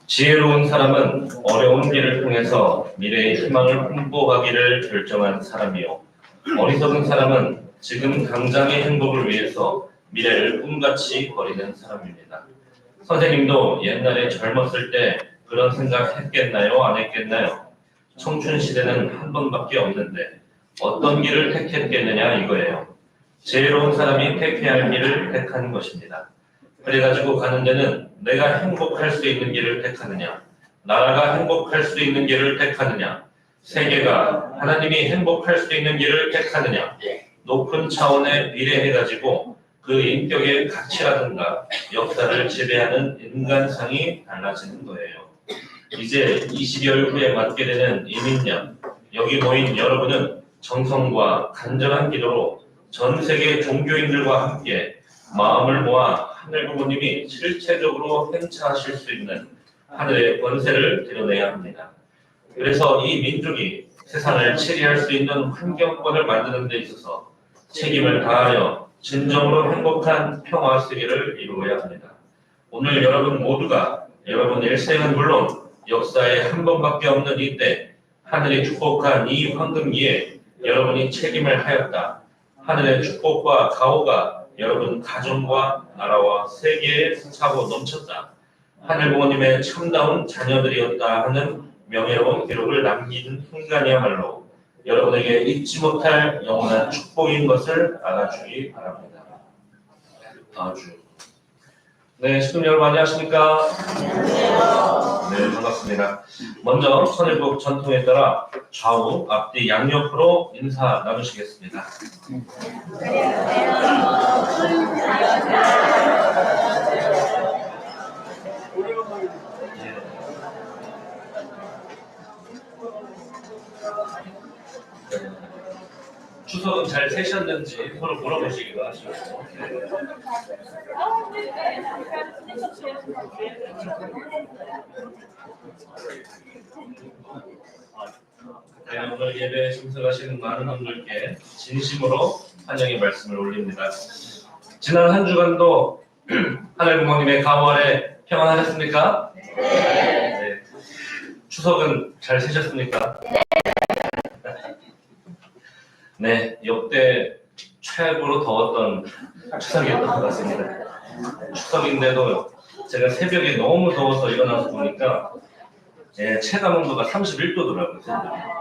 지혜로운 사람은 어려운 길을 통해서 미래의 희망을 홍보하기를 결정한 사람이요. 어리석은 사람은 지금 당장의 행복을 위해서 미래를 꿈같이 버리는 사람입니다. 선생님도 옛날에 젊었을 때 그런 생각 했겠나요? 안 했겠나요? 청춘 시대는 한 번밖에 없는데 어떤 길을 택했겠느냐 이거예요. 지혜로운 사람이 택해야 할 길을 택하는 것입니다. 그래가지고 가는 데는 내가 행복할 수 있는 길을 택하느냐, 나라가 행복할 수 있는 길을 택하느냐, 세계가 하나님이 행복할 수 있는 길을 택하느냐, 높은 차원에 비례해가지고 그 인격의 가치라든가 역사를 지배하는 인간상이 달라지는 거예요. 이제 20여일 후에 맞게 되는 이민년, 여기 모인 여러분은 정성과 간절한 기도로 전 세계 종교인들과 함께 마음을 모아 하늘 부모님이 실체적으로 행차하실 수 있는 하늘의 권세를 드러내야 합니다. 그래서 이 민족이 세상을 체리할 수 있는 환경권을 만드는 데 있어서 책임을 다하여 진정으로 행복한 평화 세계를 이루어야 합니다. 오늘 여러분 모두가 여러분 일생은 물론 역사에 한 번밖에 없는 이때 하늘이 축복한 이 황금기에 여러분이 책임을 하였다. 하늘의 축복과 가호가 여러분 가정과 나라와 세계에 차고 넘쳤다. 하늘 부모님의 참다운 자녀들이었다 하는 명예로운 기록을 남기는 순간이야말로 여러분에게 잊지 못할 영원한 축복인 것을 알아주기 바랍니다. 네, 시청 여러분 안녕하십니까? 네, 반갑습니다. 먼저 선일국 전통에 따라 좌우, 앞뒤, 양옆으로 인사 나누시겠습니다. 추석은 잘 세셨는지 서로 물어보시기도 하시고. 네, 오늘 예배에 참석하시는 많은 분들께 진심으로 환영의 말씀을 올립니다. 지난 한 주간도 하늘 부모님의 가호 아래 평안하셨습니까? 네. 추석은 잘 세셨습니까? 네, 역대 최고로 더웠던 추석이었던 것 같습니다. 추석인데도 제가 새벽에 너무 더워서 일어나서 보니까 체감 온도가 31도더라고요.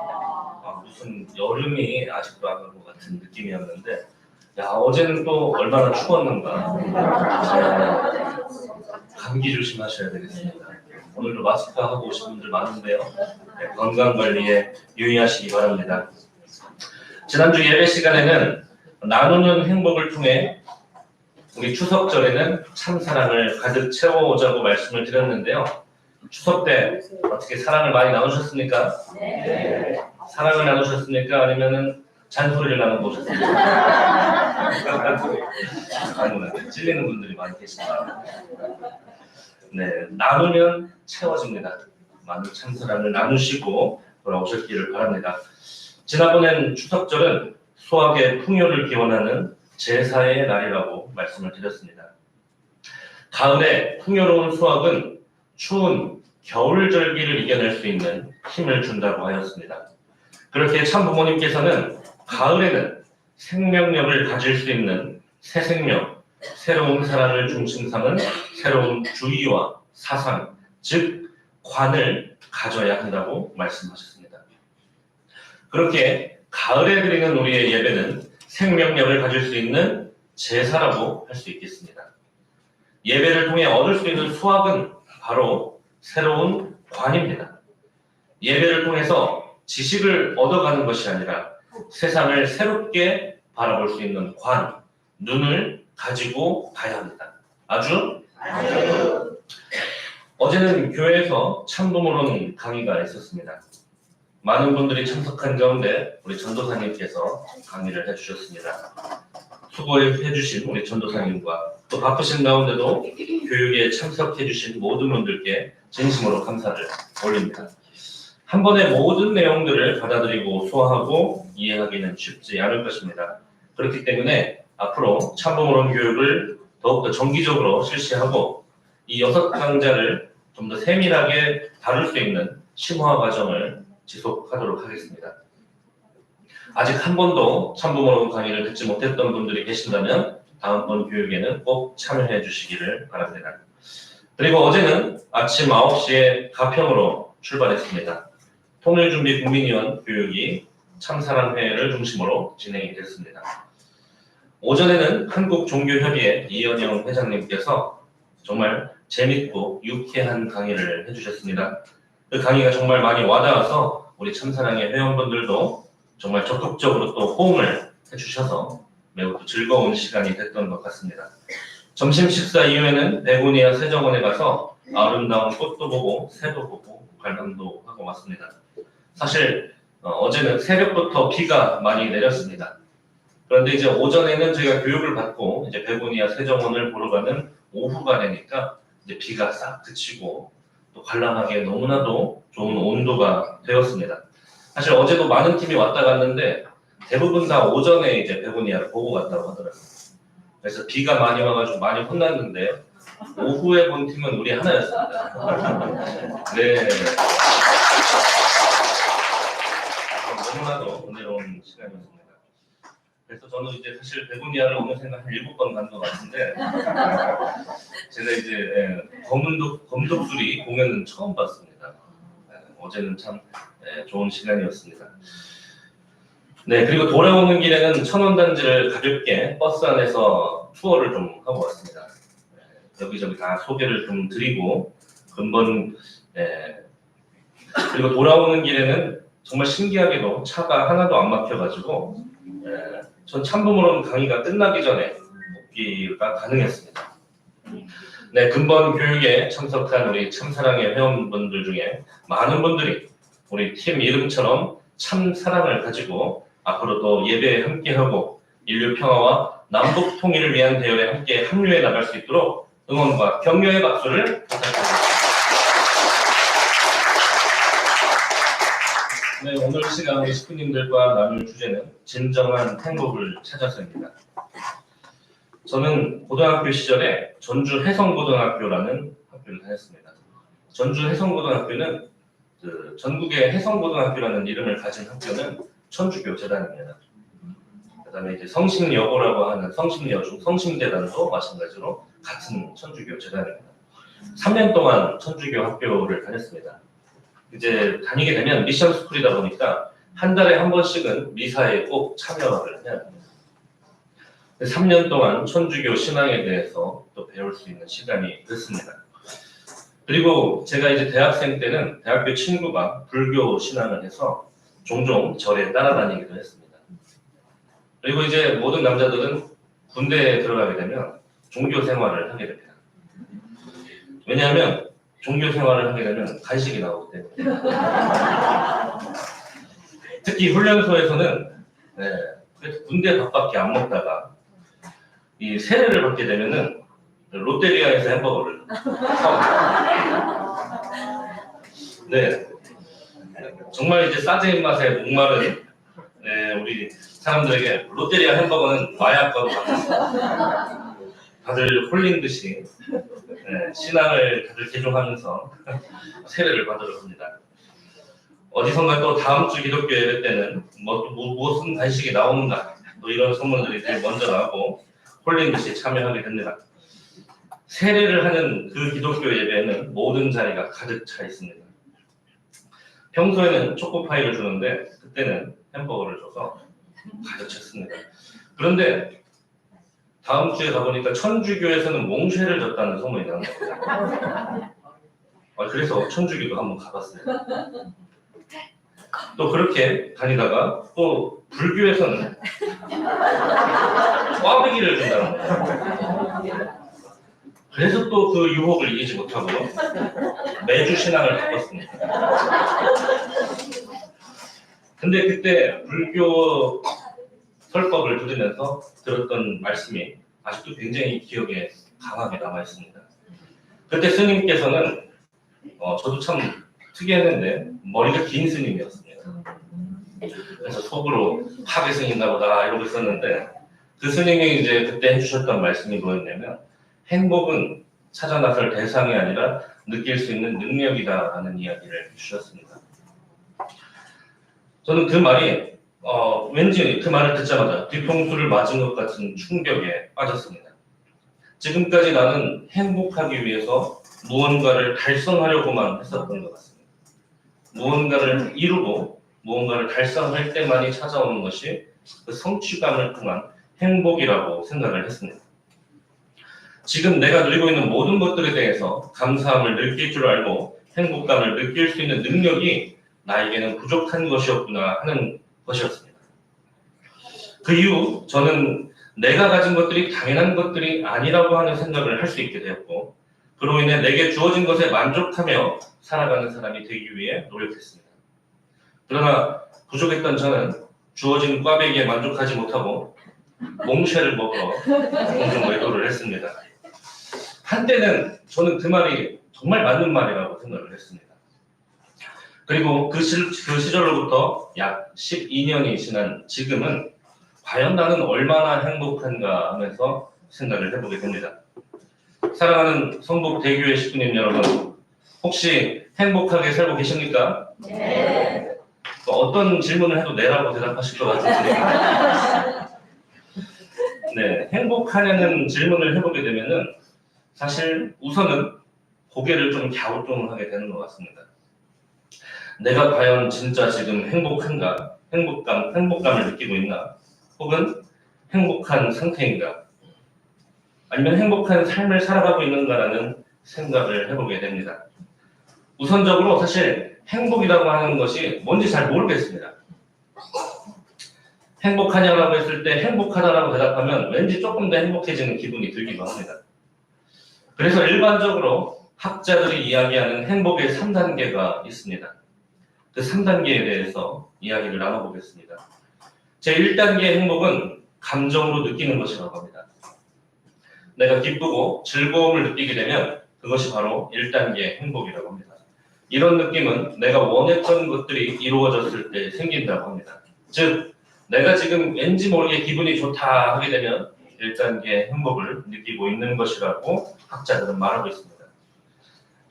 무슨 여름이 아직도 안 온 것 같은 느낌이었는데 야, 어제는 또 얼마나 추웠는가. 감기 조심하셔야 되겠습니다. 오늘도 마스크 하고 오신 분들 많은데요. 네, 건강관리에 유의하시기 바랍니다. 지난주 예배 시간에는 나누는 행복을 통해 우리 추석절에는 참사랑을 가득 채워오자고 말씀을 드렸는데요. 추석 때 어떻게 사랑을 많이 나누셨습니까? 네. 사랑을 나누셨습니까? 아니면은 잔소리를 나누고 오셨습니까? 아니면 찔리는 분들이 많이 계십니다. 네, 나누면 채워집니다. 많은 참사랑을 나누시고 돌아오셨기를 바랍니다. 지난번엔 추석절은 수확의 풍요를 기원하는 제사의 날이라고 말씀을 드렸습니다. 가을에 풍요로운 수확은 추운 겨울절기를 이겨낼 수 있는 힘을 준다고 하였습니다. 그렇게 참 부모님께서는 가을에는 생명력을 가질 수 있는 새 생명, 새로운 사랑을 중심 삼은 새로운 주의와 사상, 즉 관을 가져야 한다고 말씀하셨습니다. 그렇게 가을에 드리는 우리의 예배는 생명력을 가질 수 있는 제사라고 할 수 있겠습니다. 예배를 통해 얻을 수 있는 수확은 바로 새로운 관입니다. 예배를 통해서 지식을 얻어가는 것이 아니라 세상을 새롭게 바라볼 수 있는 관, 눈을 가지고 가야 합니다. 아주? 어제는 교회에서 참부모론 강의가 있었습니다. 많은 분들이 참석한 가운데 우리 전도사님께서 강의를 해주셨습니다. 수고해주신 우리 전도사님과 또 바쁘신 가운데도 교육에 참석해주신 모든 분들께 진심으로 감사를 올립니다. 한 번에 모든 내용들을 받아들이고 소화하고 이해하기는 쉽지 않을 것입니다. 그렇기 때문에 앞으로 참부모론 교육을 더욱더 정기적으로 실시하고 이 6강좌를 좀 더 세밀하게 다룰 수 있는 심화 과정을 지속하도록 하겠습니다. 아직 한 번도 참부모론 강의를 듣지 못했던 분들이 계신다면 다음번 교육에는 꼭 참여해 주시기를 바랍니다. 그리고 어제는 아침 9시에 가평으로 출발했습니다. 통일준비 국민위원 교육이 참사랑회를 중심으로 진행이 됐습니다. 오전에는 한국종교협의회 이현영 회장님께서 정말 재밌고 유쾌한 강의를 해주셨습니다. 그 강의가 정말 많이 와닿아서 우리 참사랑회 회원분들도 정말 적극적으로 또 호응을 해주셔서 매우 또 즐거운 시간이 됐던 것 같습니다. 점심 식사 이후에는 베고니아 세정원에 가서 아름다운 꽃도 보고 새도 보고 관람도 하고 왔습니다. 사실 어제는 새벽부터 비가 많이 내렸습니다. 그런데 이제 오전에는 저희가 교육을 받고 이제 베고니아 세정원을 보러 가는 오후가 되니까 이제 비가 싹 그치고 또 관람하기에 너무나도 좋은 온도가 되었습니다. 사실 어제도 많은 팀이 왔다 갔는데 대부분 다 오전에 이제 베고니아를 보고 갔다고 하더라고요. 그래서 비가 많이 와가지고 많이 혼났는데 오후에 본 팀은 우리 하나였습니다. 네. 너무나도 은혜로운 시간이었습니다. 그래서 저는 이제 사실 베고니아를 오늘 생각 한 7번 간 것 같은데 제가 이제 검독수리 공연은 처음 봤습니다. 어제는 참 좋은 시간이었습니다. 네, 그리고 돌아오는 길에는 천원단지를 가볍게 버스 안에서 투어를 좀 하고 왔습니다. 여기저기 다 소개를 좀 드리고 근본 그리고 돌아오는 길에는 정말 신기하게도 차가 하나도 안 막혀가지고 전 참부모론 강의가 끝나기 전에 복귀가 가능했습니다. 네, 근본 교육에 참석한 우리 참사랑의 회원분들 중에 많은 분들이 우리 팀 이름처럼 참사랑을 가지고 앞으로도 예배에 함께하고 인류 평화와 남북 통일을 위한 대열에 함께 합류해 나갈 수 있도록 응원과 격려의 박수를 부탁드립니다. 네, 오늘 시간 우리 식구님들과 나눌 주제는 진정한 행복을 찾아서입니다. 저는 고등학교 시절에 전주 해성고등학교라는 학교를 다녔습니다. 전주 해성고등학교는 전국의 해성고등학교라는 이름을 가진 학교는 천주교 재단입니다. 그다음에 이제 성심여고라고 하는 성심여중, 성심재단도 마찬가지로 같은 천주교 재단입니다. 3년 동안 천주교 학교를 다녔습니다. 이제 다니게 되면 미션 스쿨이다 보니까 한 달에 한 번씩은 미사에 꼭 참여를 해야 됩니다. 3년 동안 천주교 신앙에 대해서 또 배울 수 있는 시간이 됐습니다. 그리고 제가 이제 대학생 때는 대학교 친구가 불교 신앙을 해서 종종 절에 따라다니기도 했습니다. 그리고 이제 모든 남자들은 군대에 들어가게 되면 종교 생활을 하게 됩니다. 왜냐하면 종교 생활을 하게 되면 간식이 나오기 때문에. 특히 훈련소에서는 그래서 군대 밥밖에 안 먹다가 이 세례를 받게 되면은 롯데리아에서 햄버거를 네, 정말 이제 싸제 입맛에 목마른 우리 사람들에게 롯데리아 햄버거는 마약과도 같았습니다. 다들 홀린 듯이 신앙을 다들 개종하면서 세례를 받으러 갑니다. 어디선가 또 다음 주 기독교 예배 때는 무슨 간식이 나오는가 또 이런 소문들이 제일 먼저 나오고 홀린 듯이 참여하게 됩니다. 세례를 하는 그 기독교 예배에는 모든 자리가 가득 차 있습니다. 평소에는 초코파이를 주는데 그때는 햄버거를 줘서 가득 찼습니다. 그런데 다음 주에 가보니까 천주교에서는 몽쉐를 줬다는 소문이 나는 겁니다. 그래서 천주교도 한번 가봤습니다. 또 그렇게 다니다가 또 불교에서는 꽈배기를 준다는 거예요. 그래서 또 그 유혹을 이기지 못하고 매주 신앙을 바꿨습니다. 근데 그때 불교 설법을 들으면서 들었던 말씀이 아직도 굉장히 기억에 강하게 남아있습니다. 그때 스님께서는 저도 참 특이했는데 머리가 긴 스님이었습니다. 그래서 속으로 파괴 스님인가 보다 이러고 있었는데 그 스님이 이제 그때 해주셨던 말씀이 뭐였냐면 행복은 찾아 나설 대상이 아니라 느낄 수 있는 능력이다라는 이야기를 주셨습니다. 저는 그 말이 왠지 그 말을 듣자마자 뒤통수를 맞은 것 같은 충격에 빠졌습니다. 지금까지 나는 행복하기 위해서 무언가를 달성하려고만 했었던 것 같습니다. 무언가를 이루고 무언가를 달성할 때만이 찾아오는 것이 그 성취감을 통한 행복이라고 생각을 했습니다. 지금 내가 누리고 있는 모든 것들에 대해서 감사함을 느낄 줄 알고 행복감을 느낄 수 있는 능력이 나에게는 부족한 것이었구나 하는 것이었습니다. 그 이후 저는 내가 가진 것들이 당연한 것들이 아니라고 하는 생각을 할 수 있게 되었고, 그로 인해 내게 주어진 것에 만족하며 살아가는 사람이 되기 위해 노력했습니다. 그러나 부족했던 저는 주어진 꽈배기에 만족하지 못하고 몽쉘을 먹으러 공중 외도를 했습니다. 한때는 저는 그 말이 정말 맞는 말이라고 생각을 했습니다. 그리고 그 시절로부터 약 12년이 지난 지금은 과연 나는 얼마나 행복한가 하면서 생각을 해보게 됩니다. 사랑하는 성북대교회 식구님 여러분, 혹시 행복하게 살고 계십니까? 네. 어떤 질문을 해도 네라고 대답하실 것 같으니까. 네, 행복하냐는 질문을 해보게 되면은 사실 우선은 고개를 좀 갸우뚱하게 되는 것 같습니다. 내가 과연 진짜 지금 행복한가? 행복감을 느끼고 있나? 혹은 행복한 상태인가? 아니면 행복한 삶을 살아가고 있는가라는 생각을 해보게 됩니다. 우선적으로 사실 행복이라고 하는 것이 뭔지 잘 모르겠습니다. 행복하냐라고 했을 때 행복하다라고 대답하면 왠지 조금 더 행복해지는 기분이 들기도 합니다. 그래서 일반적으로 학자들이 이야기하는 행복의 3단계가 있습니다. 그 3단계에 대해서 이야기를 나눠보겠습니다. 제 1단계의 행복은 감정으로 느끼는 것이라고 합니다. 내가 기쁘고 즐거움을 느끼게 되면 그것이 바로 1단계의 행복이라고 합니다. 이런 느낌은 내가 원했던 것들이 이루어졌을 때 생긴다고 합니다. 즉, 내가 지금 왠지 모르게 기분이 좋다 하게 되면 1단계의 행복을 느끼고 있는 것이라고 학자들은 말하고 있습니다.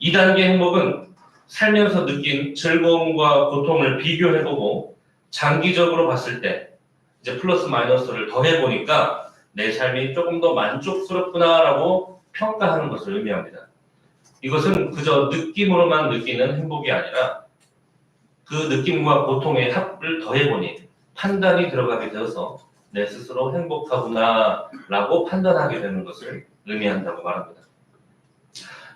2단계 행복은 살면서 느낀 즐거움과 고통을 비교해보고 장기적으로 봤을 때 이제 플러스 마이너스를 더해보니까 내 삶이 조금 더 만족스럽구나라고 평가하는 것을 의미합니다. 이것은 그저 느낌으로만 느끼는 행복이 아니라 그 느낌과 고통의 합을 더해보니 판단이 들어가게 되어서 내 스스로 행복하구나라고 판단하게 되는 것을 의미한다고 말합니다.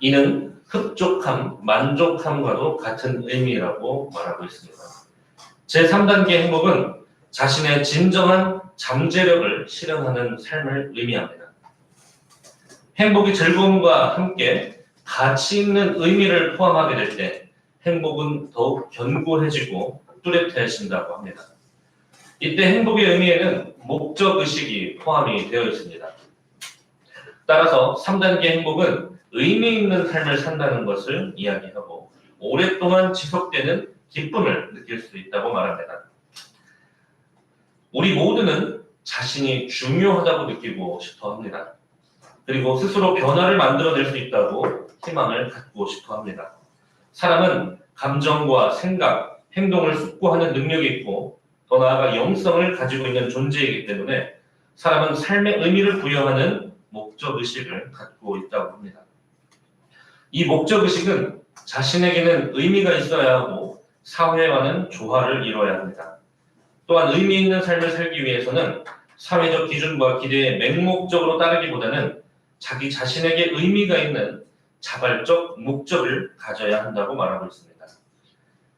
이는 흡족함, 만족함과도 같은 의미라고 말하고 있습니다. 제3단계 행복은 자신의 진정한 잠재력을 실현하는 삶을 의미합니다. 행복이 즐거움과 함께 가치 있는 의미를 포함하게 될 때 행복은 더욱 견고해지고 뚜렷해진다고 합니다. 이때 행복의 의미에는 목적의식이 포함이 되어 있습니다. 따라서 3단계 행복은 의미 있는 삶을 산다는 것을 이야기하고 오랫동안 지속되는 기쁨을 느낄 수 있다고 말합니다. 우리 모두는 자신이 중요하다고 느끼고 싶어 합니다. 그리고 스스로 변화를 만들어낼 수 있다고 희망을 갖고 싶어 합니다. 사람은 감정과 생각, 행동을 숙고하는 능력이 있고 더 나아가 영성을 가지고 있는 존재이기 때문에 사람은 삶의 의미를 부여하는 목적의식을 갖고 있다고 합니다. 이 목적의식은 자신에게는 의미가 있어야 하고 사회와는 조화를 이뤄야 합니다. 또한 의미 있는 삶을 살기 위해서는 사회적 기준과 기대에 맹목적으로 따르기보다는 자기 자신에게 의미가 있는 자발적 목적을 가져야 한다고 말하고 있습니다.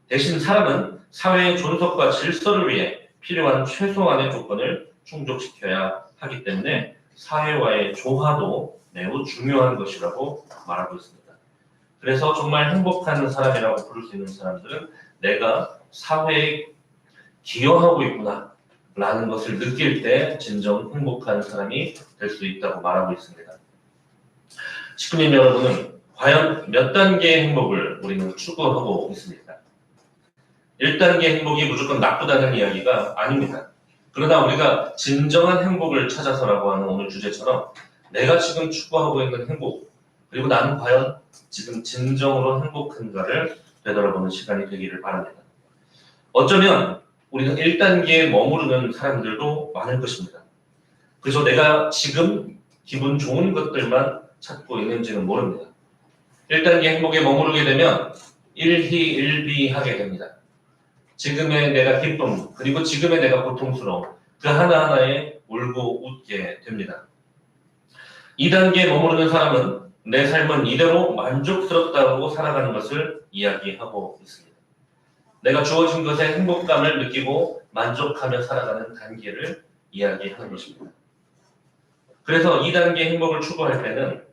대신 사람은 사회의 존속과 질서를 위해 필요한 최소한의 조건을 충족시켜야 하기 때문에 사회와의 조화도 매우 중요한 것이라고 말하고 있습니다. 그래서 정말 행복한 사람이라고 부를 수 있는 사람들은 내가 사회에 기여하고 있구나 라는 것을 느낄 때 진정 행복한 사람이 될 수 있다고 말하고 있습니다. 식구님 여러분은 과연 몇 단계의 행복을 우리는 추구하고 있습니까? 1단계 행복이 무조건 나쁘다는 이야기가 아닙니다. 그러나 우리가 진정한 행복을 찾아서라고 하는 오늘 주제처럼 내가 지금 추구하고 있는 행복, 그리고 나는 과연 지금 진정으로 행복한가를 되돌아보는 시간이 되기를 바랍니다. 어쩌면 우리는 1단계에 머무르는 사람들도 많을 것입니다. 그저 내가 지금 기분 좋은 것들만 찾고 있는지는 모릅니다. 1단계 행복에 머무르게 되면 일희일비하게 됩니다. 지금의 내가 기쁨, 그리고 지금의 내가 고통스러움, 그 하나하나에 울고 웃게 됩니다. 2단계에 머무르는 사람은 내 삶은 이대로 만족스럽다고 살아가는 것을 이야기하고 있습니다. 내가 주어진 것에 행복감을 느끼고 만족하며 살아가는 단계를 이야기하는 것입니다. 그래서 2단계 행복을 추구할 때는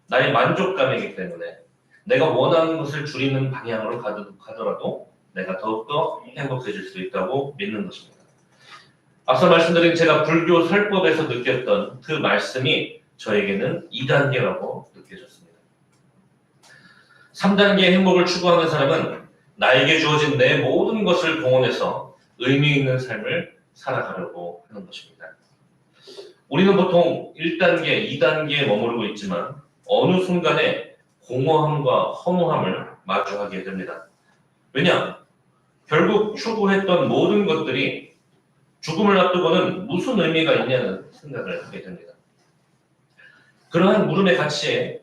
나의 만족감이기 때문에 내가 원하는 것을 줄이는 방향으로 가더라도 내가 더욱더 행복해질 수 있다고 믿는 것입니다. 앞서 말씀드린 제가 불교 설법에서 느꼈던 그 말씀이 저에게는 2단계라고 느껴졌습니다. 3단계 행복을 추구하는 사람은 나에게 주어진 내 모든 것을 동원해서 의미 있는 삶을 살아가려고 하는 것입니다. 우리는 보통 1단계, 2단계에 머무르고 있지만 어느 순간에 공허함과 허무함을 마주하게 됩니다. 왜냐? 결국 추구했던 모든 것들이 죽음을 앞두고는 무슨 의미가 있냐는 생각을 하게 됩니다. 그러한 물음의 가치에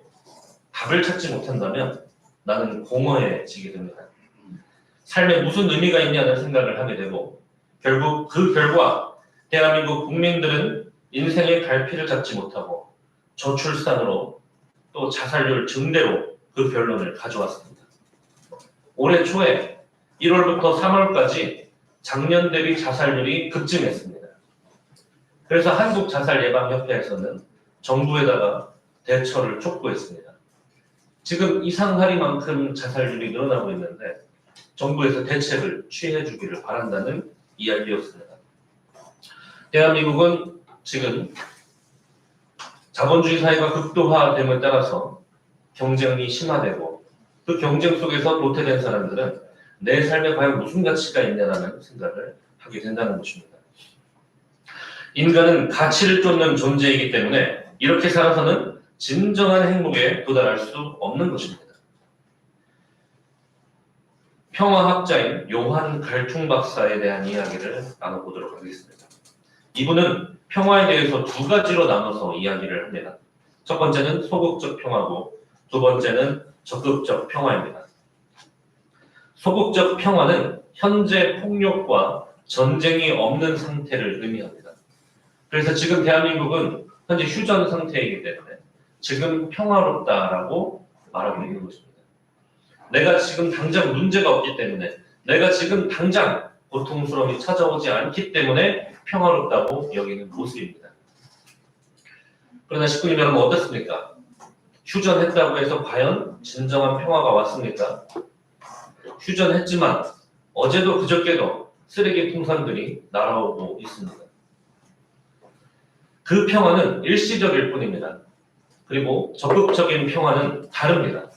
답을 찾지 못한다면 나는 공허해지게 됩니다. 삶에 무슨 의미가 있냐는 생각을 하게 되고 결국 그 결과 대한민국 국민들은 인생의 갈피를 잡지 못하고 저출산으로 또 자살률 증대로 그 결론을 가져왔습니다. 올해 초에 1월부터 3월까지 작년 대비 자살률이 급증했습니다. 그래서 한국자살예방협회에서는 정부에다가 대처를 촉구했습니다. 지금 이상하리만큼 자살률이 늘어나고 있는데 정부에서 대책을 취해 주기를 바란다는 이야기였습니다. 대한민국은 지금 자본주의 사회가 극도화됨에 따라서 경쟁이 심화되고 그 경쟁 속에서 도태된 사람들은 내 삶에 과연 무슨 가치가 있냐라는 생각을 하게 된다는 것입니다. 인간은 가치를 쫓는 존재이기 때문에 이렇게 살아서는 진정한 행복에 도달할 수 없는 것입니다. 평화학자인 요한 갈퉁 박사에 대한 이야기를 나눠보도록 하겠습니다. 이분은 평화에 대해서 두 가지로 나눠서 이야기를 합니다. 첫 번째는 소극적 평화고 두 번째는 적극적 평화입니다. 소극적 평화는 현재 폭력과 전쟁이 없는 상태를 의미합니다. 그래서 지금 대한민국은 현재 휴전 상태이기 때문에 지금 평화롭다라고 말하고 있는 것입니다. 내가 지금 당장 문제가 없기 때문에 내가 지금 당장 고통스러움이 찾아오지 않기 때문에 평화롭다고 여기는 모습입니다. 그러나 식구님 여러분 어떻습니까? 휴전했다고 해서 과연 진정한 평화가 왔습니까? 휴전했지만 어제도 그저께도 쓰레기 풍선들이 날아오고 있습니다. 그 평화는 일시적일 뿐입니다. 그리고 적극적인 평화는 다릅니다.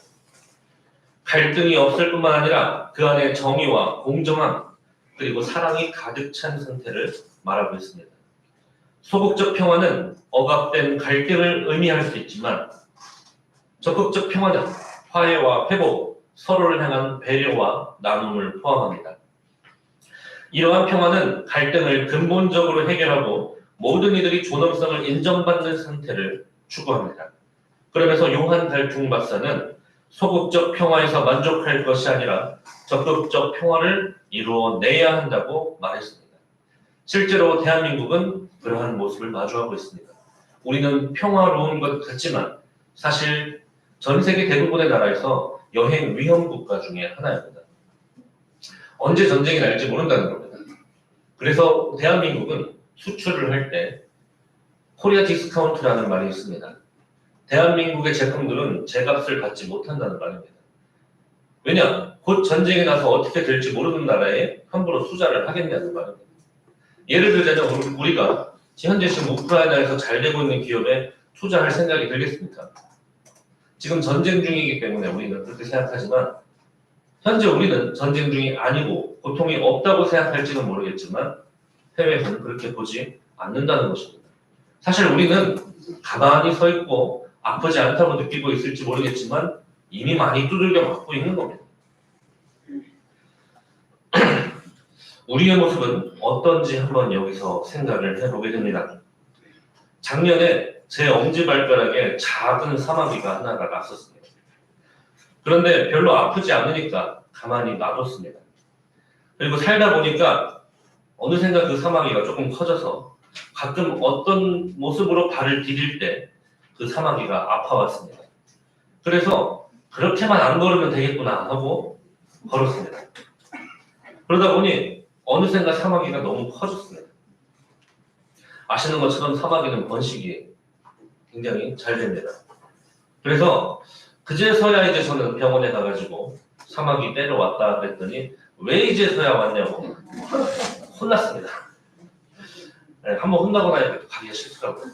갈등이 없을 뿐만 아니라 그 안에 정의와 공정함 그리고 사랑이 가득 찬 상태를 말하고 있습니다. 소극적 평화는 억압된 갈등을 의미할 수 있지만 적극적 평화는 화해와 회복, 서로를 향한 배려와 나눔을 포함합니다. 이러한 평화는 갈등을 근본적으로 해결하고 모든 이들이 존엄성을 인정받는 상태를 추구합니다. 그러면서 요한 갈퉁 박사는 소극적 평화에서 만족할 것이 아니라 적극적 평화를 이루어내야 한다고 말했습니다. 실제로 대한민국은 그러한 모습을 마주하고 있습니다. 우리는 평화로운 것 같지만 사실 전 세계 대부분의 나라에서 여행 위험 국가 중에 하나입니다. 언제 전쟁이 날지 모른다는 겁니다. 그래서 대한민국은 수출을 할 때 코리아 디스카운트라는 말이 있습니다. 대한민국의 제품들은 제값을 받지 못한다는 말입니다. 왜냐? 곧 전쟁이 나서 어떻게 될지 모르는 나라에 함부로 투자를 하겠냐는 말입니다. 예를 들자면 우리가 현재 지금 우크라이나에서 잘 되고 있는 기업에 투자할 생각이 들겠습니까? 지금 전쟁 중이기 때문에 우리는 그렇게 생각하지만 현재 우리는 전쟁 중이 아니고 고통이 없다고 생각할지는 모르겠지만 해외에서는 그렇게 보지 않는다는 것입니다. 사실 우리는 가만히 서 있고 아프지 않다고 느끼고 있을지 모르겠지만 이미 많이 두들겨 맞고 있는 겁니다. 우리의 모습은 어떤지 한번 여기서 생각을 해보게 됩니다. 작년에 제 엄지발가락에 작은 사마귀가 하나가 났었습니다. 그런데 별로 아프지 않으니까 가만히 놔뒀습니다. 그리고 살다 보니까 어느샌가 그 사마귀가 조금 커져서 가끔 어떤 모습으로 발을 디딜 때 그 사마귀가 아파왔습니다. 그래서 그렇게만 안 걸으면 되겠구나 하고 걸었습니다. 그러다 보니 어느샌가 사마귀가 너무 커졌습니다. 아시는 것처럼 사마귀는 번식이 굉장히 잘 됩니다. 그래서 그제서야 이제 저는 병원에 가가지고 사마귀 때려왔다 그랬더니 왜 이제서야 왔냐고 혼났습니다. 네, 한번 혼나고 나니까 가기가 싫더라고요.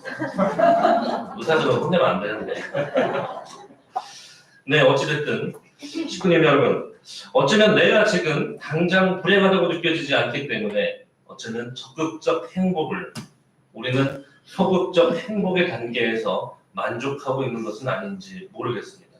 의사들은 혼내면 안 되는데. 네, 어찌됐든 식구님 여러분, 어쩌면 내가 지금 당장 불행하다고 느껴지지 않기 때문에 어쩌면 적극적 행복을 우리는 소극적 행복의 단계에서 만족하고 있는 것은 아닌지 모르겠습니다.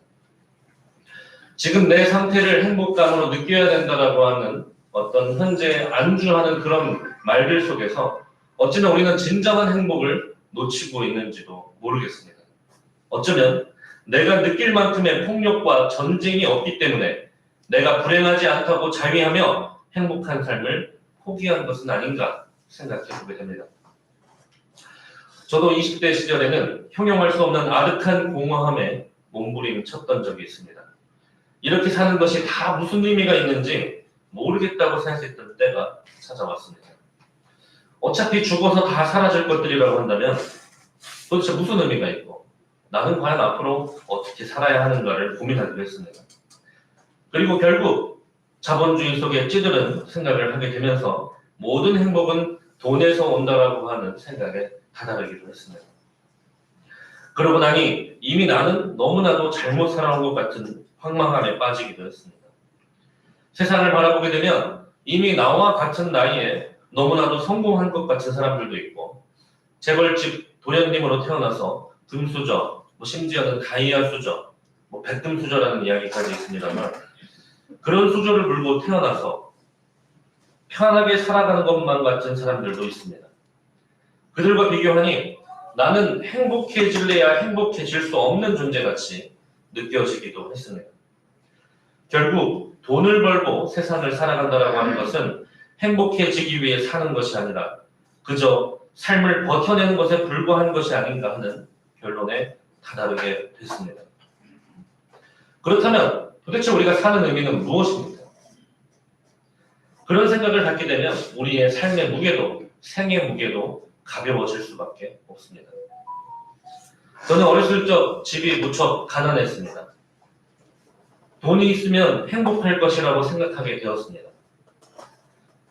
지금 내 상태를 행복감으로 느껴야 된다라고 하는 어떤 현재 안주하는 그런 말들 속에서 어쩌면 우리는 진정한 행복을 놓치고 있는지도 모르겠습니다. 어쩌면 내가 느낄 만큼의 폭력과 전쟁이 없기 때문에 내가 불행하지 않다고 자위하며 행복한 삶을 포기한 것은 아닌가 생각해 보게 됩니다. 저도 20대 시절에는 형용할 수 없는 아득한 공허함에 몸부림쳤던 적이 있습니다. 이렇게 사는 것이 다 무슨 의미가 있는지 모르겠다고 생각했던 때가 찾아왔습니다. 어차피 죽어서 다 사라질 것들이라고 한다면 도대체 무슨 의미가 있고 나는 과연 앞으로 어떻게 살아야 하는가를 고민하기로 했습니다. 그리고 결국 자본주의 속에 찌들은 생각을 하게 되면서 모든 행복은 돈에서 온다라고 하는 생각에 다다르기로 했습니다. 그러고 나니 이미 나는 너무나도 잘못 살아온 것 같은 황망함에 빠지기도 했습니다. 세상을 바라보게 되면 이미 나와 같은 나이에 너무나도 성공한 것 같은 사람들도 있고 재벌집 도련님으로 태어나서 금수저, 심지어는 다이아 수저, 백금수저라는 이야기까지 있습니다만 그런 수저를 물고 태어나서 편하게 살아가는 것만 같은 사람들도 있습니다. 그들과 비교하니 나는 행복해질래야 행복해질 수 없는 존재같이 느껴지기도 했습니다. 결국 돈을 벌고 세상을 살아간다라고 하는 것은 행복해지기 위해 사는 것이 아니라 그저 삶을 버텨내는 것에 불과한 것이 아닌가 하는 결론에 다다르게 됐습니다. 그렇다면 도대체 우리가 사는 의미는 무엇입니까? 그런 생각을 갖게 되면 우리의 삶의 무게도 생의 무게도 가벼워질 수밖에 없습니다. 저는 어렸을 적 집이 무척 가난했습니다. 돈이 있으면 행복할 것이라고 생각하게 되었습니다.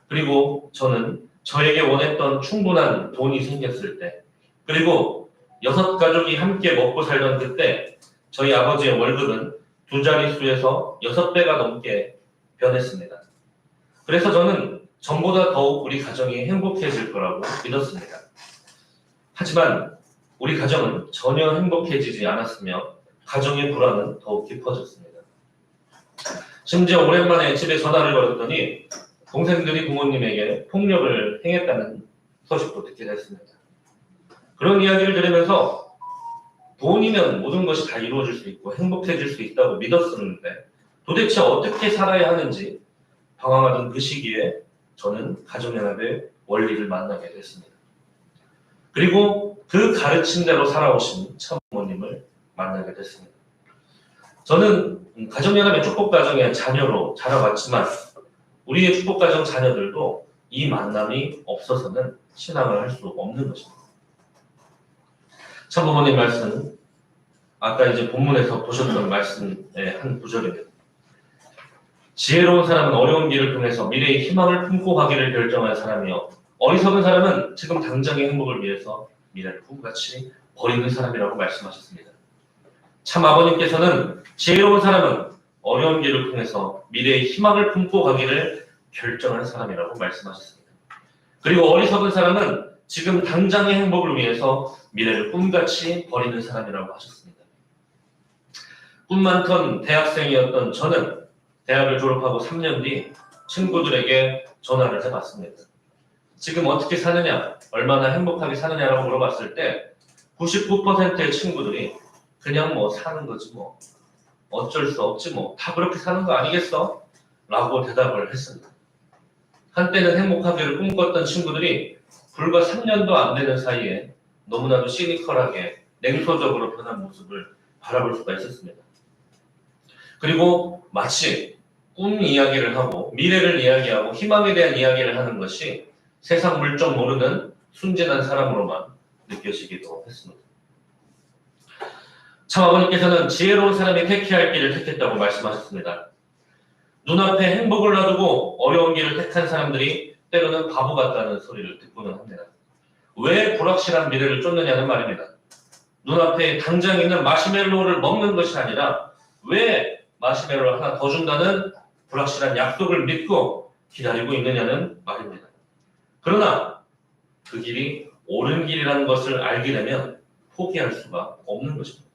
그리고 저는 저에게 원했던 충분한 돈이 생겼을 때 그리고 6가족이 함께 먹고 살던 그때 저희 아버지의 월급은 2자릿수에서 6배가 넘게 변했습니다. 그래서 저는 전보다 더욱 우리 가정이 행복해질 거라고 믿었습니다. 하지만 우리 가정은 전혀 행복해지지 않았으며 가정의 불안은 더욱 깊어졌습니다. 심지어 오랜만에 집에 전화를 걸었더니 동생들이 부모님에게 폭력을 행했다는 소식도 듣게 됐습니다. 그런 이야기를 들으면서 돈이면 모든 것이 다 이루어질 수 있고 행복해질 수 있다고 믿었었는데 도대체 어떻게 살아야 하는지 방황하던 그 시기에 저는 가정연합의 원리를 만나게 됐습니다. 그리고 그 가르침대로 살아오신 참부모님을 만나게 됐습니다. 저는 가정연합의 축복가정의 자녀로 자라왔지만 우리의 축복가정 자녀들도 이 만남이 없어서는 신앙을 할 수 없는 것입니다. 참부모님 말씀, 아까 이제 본문에서 보셨던 말씀의 한 구절입니다. 지혜로운 사람은 어려운 길을 통해서 미래의 희망을 품고 가기를 결정한 사람이요. 어리석은 사람은 지금 당장의 행복을 위해서 미래를 꿈같이 버리는 사람이라고 말씀하셨습니다. 참 아버님께서는 지혜로운 사람은 어려운 길을 통해서 미래의 희망을 품고 가기를 결정한 사람이라고 말씀하셨습니다. 그리고 어리석은 사람은 지금 당장의 행복을 위해서 미래를 꿈같이 버리는 사람이라고 하셨습니다. 꿈 많던 대학생이었던 저는 대학을 졸업하고 3년 뒤 친구들에게 전화를 해봤습니다. 지금 어떻게 사느냐, 얼마나 행복하게 사느냐라고 물어봤을 때 99%의 친구들이 그냥 뭐 사는 거지 뭐, 어쩔 수 없지 뭐, 다 그렇게 사는 거 아니겠어? 라고 대답을 했습니다. 한때는 행복하기를 꿈꿨던 친구들이 불과 3년도 안 되는 사이에 너무나도 시니컬하게 냉소적으로 변한 모습을 바라볼 수가 있었습니다. 그리고 마치 꿈 이야기를 하고 미래를 이야기하고 희망에 대한 이야기를 하는 것이 세상 물정 모르는 순진한 사람으로만 느껴지기도 했습니다. 참 아버님께서는 지혜로운 사람이 택해야 할 길을 택했다고 말씀하셨습니다. 눈앞에 행복을 놔두고 어려운 길을 택한 사람들이 때로는 바보 같다는 소리를 듣고는 합니다. 왜 불확실한 미래를 쫓느냐는 말입니다. 눈앞에 당장 있는 마시멜로우를 먹는 것이 아니라 왜 마시멜로우를 하나 더 준다는 불확실한 약속을 믿고 기다리고 있느냐는 말입니다. 그러나 그 길이 옳은 길이라는 것을 알게 되면 포기할 수가 없는 것입니다.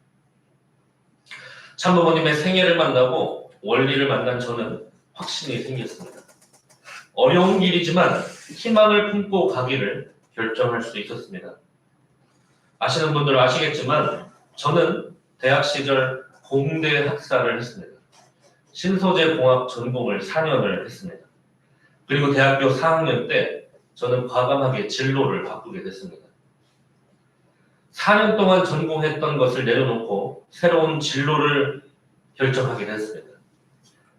참부모님의 생애를 만나고 원리를 만난 저는 확신이 생겼습니다. 어려운 길이지만 희망을 품고 가기를 결정할 수 있었습니다. 아시는 분들은 아시겠지만 저는 대학 시절 공대 학사를 했습니다. 신소재 공학 전공을 4년을 했습니다. 그리고 대학교 4학년 때 저는 과감하게 진로를 바꾸게 됐습니다. 4년 동안 전공했던 것을 내려놓고 새로운 진로를 결정하게 됐습니다.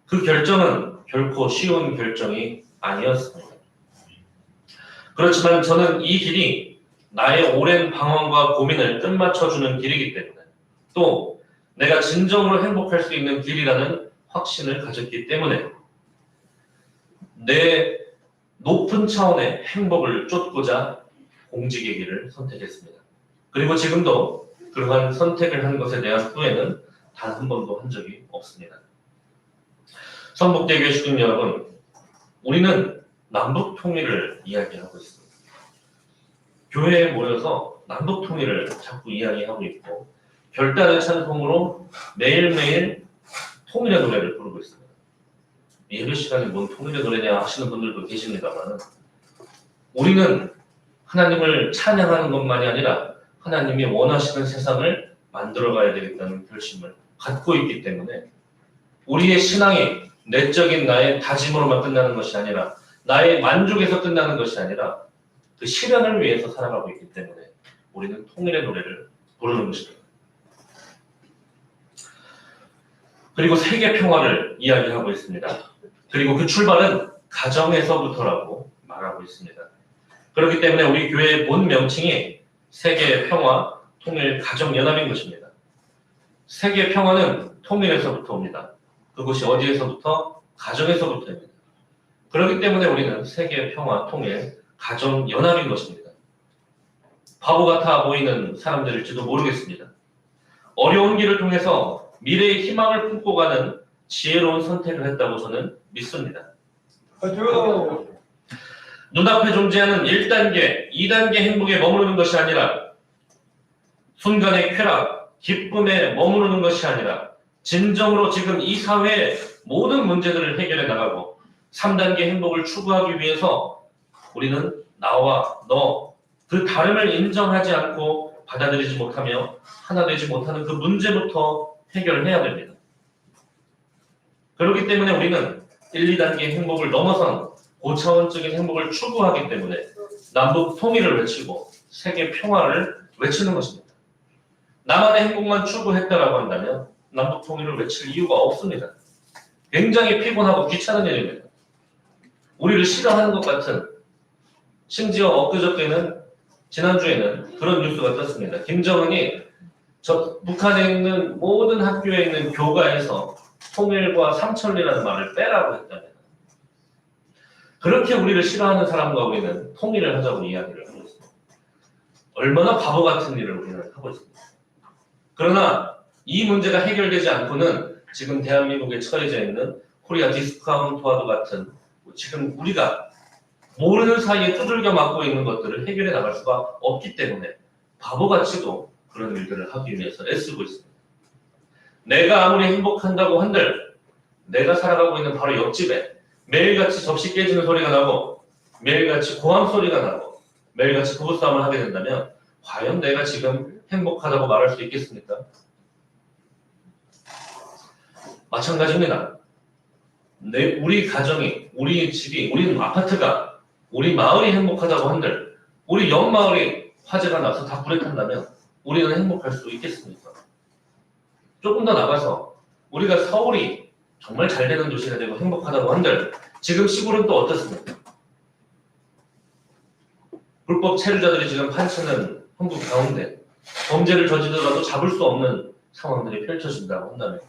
그 결정은 결코 쉬운 결정이 아니었습니다. 그렇지만 저는 이 길이 나의 오랜 방황과 고민을 끝마쳐주는 길이기 때문에 또 내가 진정으로 행복할 수 있는 길이라는 확신을 가졌기 때문에 내 높은 차원의 행복을 쫓고자 공직의 길을 선택했습니다. 그리고 지금도 그러한 선택을 한 것에 대한 후회는 단 한 번도 한 적이 없습니다. 성북대교회 주민 여러분, 우리는 남북 통일을 이야기하고 있습니다. 교회에 모여서 남북 통일을 자꾸 이야기하고 있고 별다른 찬송으로 매일매일 통일의 노래를 부르고 있습니다. 예배 시간에 뭔 통일의 노래냐 하시는 분들도 계십니다만 우리는 하나님을 찬양하는 것만이 아니라 하나님이 원하시는 세상을 만들어가야 되겠다는 결심을 갖고 있기 때문에 우리의 신앙이 내적인 나의 다짐으로만 끝나는 것이 아니라 나의 만족에서 끝나는 것이 아니라 그 실현을 위해서 살아가고 있기 때문에 우리는 통일의 노래를 부르는 것입니다. 그리고 세계 평화를 이야기하고 있습니다. 그리고 그 출발은 가정에서부터라고 말하고 있습니다. 그렇기 때문에 우리 교회의 본 명칭이 세계 평화 통일 가정연합인 것입니다. 세계 평화는 통일에서부터 옵니다. 그것이 어디에서부터? 가정에서부터입니다. 그렇기 때문에 우리는 세계 평화 통일 가정연합인 것입니다. 바보 같아 보이는 사람들일지도 모르겠습니다. 어려운 길을 통해서 미래의 희망을 품고 가는 지혜로운 선택을 했다고 저는 믿습니다. 맞죠. 눈앞에 존재하는 1단계, 2단계 행복에 머무르는 것이 아니라 순간의 쾌락, 기쁨에 머무르는 것이 아니라 진정으로 지금 이 사회의 모든 문제들을 해결해 나가고 3단계 행복을 추구하기 위해서 우리는 나와 너, 그 다름을 인정하지 않고 받아들이지 못하며 하나 되지 못하는 그 문제부터 해결해야 됩니다. 그렇기 때문에 우리는 1, 2단계 행복을 넘어선 고차원적인 행복을 추구하기 때문에 남북 통일을 외치고 세계 평화를 외치는 것입니다. 나만의 행복만 추구했다라고 한다면 남북 통일을 외칠 이유가 없습니다. 굉장히 피곤하고 귀찮은 일입니다. 우리를 싫어하는 것 같은, 심지어 엊그저께는 지난주에는 그런 뉴스가 떴습니다. 김정은이 북한에 있는 모든 학교에 있는 교과에서 통일과 삼천리라는 말을 빼라고 했답니다. 그렇게 우리를 싫어하는 사람과 우리는 통일을 하자고 이야기를 하고 있습니다. 얼마나 바보 같은 일을 우리는 하고 있습니다. 그러나 이 문제가 해결되지 않고는 지금 대한민국에 처해져 있는 코리아 디스카운트 와도 같은 지금 우리가 모르는 사이에 두들겨 맞고 있는 것들을 해결해 나갈 수가 없기 때문에 바보같이도 그런 일들을 하기 위해서 애쓰고 있습니다. 내가 아무리 행복한다고 한들 내가 살아가고 있는 바로 옆집에 매일같이 접시 깨지는 소리가 나고 매일같이 고함 소리가 나고 매일같이 부부싸움을 하게 된다면 과연 내가 지금 행복하다고 말할 수 있겠습니까? 마찬가지입니다. 우리 가정이, 우리 집이, 우리 아파트가, 우리 마을이 행복하다고 한들 우리 옆 마을이 화재가 나서 다 불에 탄다면 우리는 행복할 수 있겠습니까? 조금 더 나가서 우리가 서울이 정말 잘 되는 도시가 되고 행복하다고 한들 지금 시골은 또 어떻습니까? 불법 체류자들이 지금 판치는 한국 가운데 범죄를 저지르더라도 잡을 수 없는 상황들이 펼쳐진다고 한다면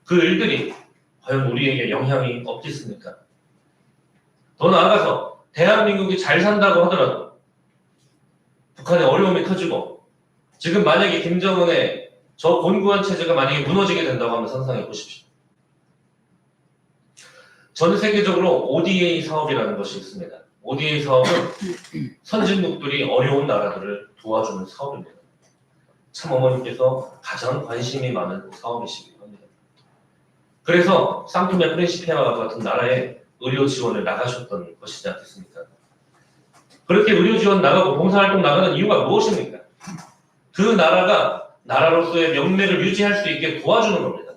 그 일들이 과연 우리에게 영향이 없겠습니까? 더 나아가서 대한민국이 잘 산다고 하더라도 북한의 어려움이 터지고 지금 만약에 김정은의 저 곤고한 체제가 만약에 무너지게 된다고 한번 상상해 보십시오. 전 세계적으로 ODA 사업이라는 것이 있습니다. ODA 사업은 선진국들이 어려운 나라들을 도와주는 사업입니다. 참 어머니께서 가장 관심이 많은 사업이시기도 합니다. 그래서 상투메 프린시피아와 같은 나라에 의료 지원을 나가셨던 것이지 않겠습니까? 그렇게 의료 지원 나가고 봉사활동 나가는 이유가 무엇입니까? 그 나라가 나라로서의 명맥을 유지할 수 있게 도와주는 겁니다.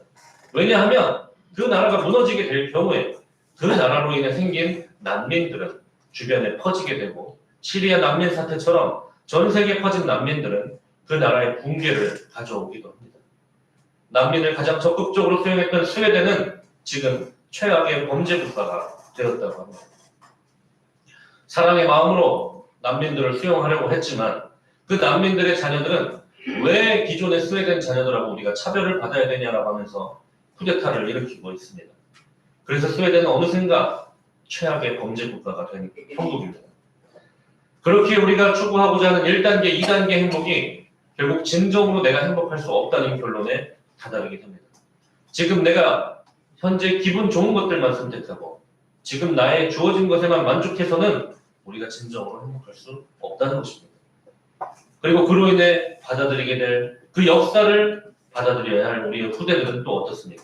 왜냐하면 그 나라가 무너지게 될 경우에 그 나라로 인해 생긴 난민들은 주변에 퍼지게 되고 시리아 난민 사태처럼 전 세계에 퍼진 난민들은 그 나라의 붕괴를 가져오기도 합니다. 난민을 가장 적극적으로 수용했던 스웨덴은 지금 최악의 범죄 국가가 되었다고 합니다. 사랑의 마음으로 난민들을 수용하려고 했지만 그 난민들의 자녀들은 왜 기존의 스웨덴 자녀들하고 우리가 차별을 받아야 되냐라고 하면서 쿠데타를 일으키고 있습니다. 그래서 스웨덴은 어느샌가 최악의 범죄 국가가 된 형국입니다. 그렇게 우리가 추구하고자 하는 1단계, 2단계 행복이 결국 진정으로 내가 행복할 수 없다는 결론에 다다르게 됩니다. 지금 내가 현재 기분 좋은 것들만 선택하고 지금 나의 주어진 것에만 만족해서는 우리가 진정으로 행복할 수 없다는 것입니다. 그리고 그로 인해 받아들이게 될 그 역사를 받아들여야 할 우리의 후대들은 또 어떻습니까?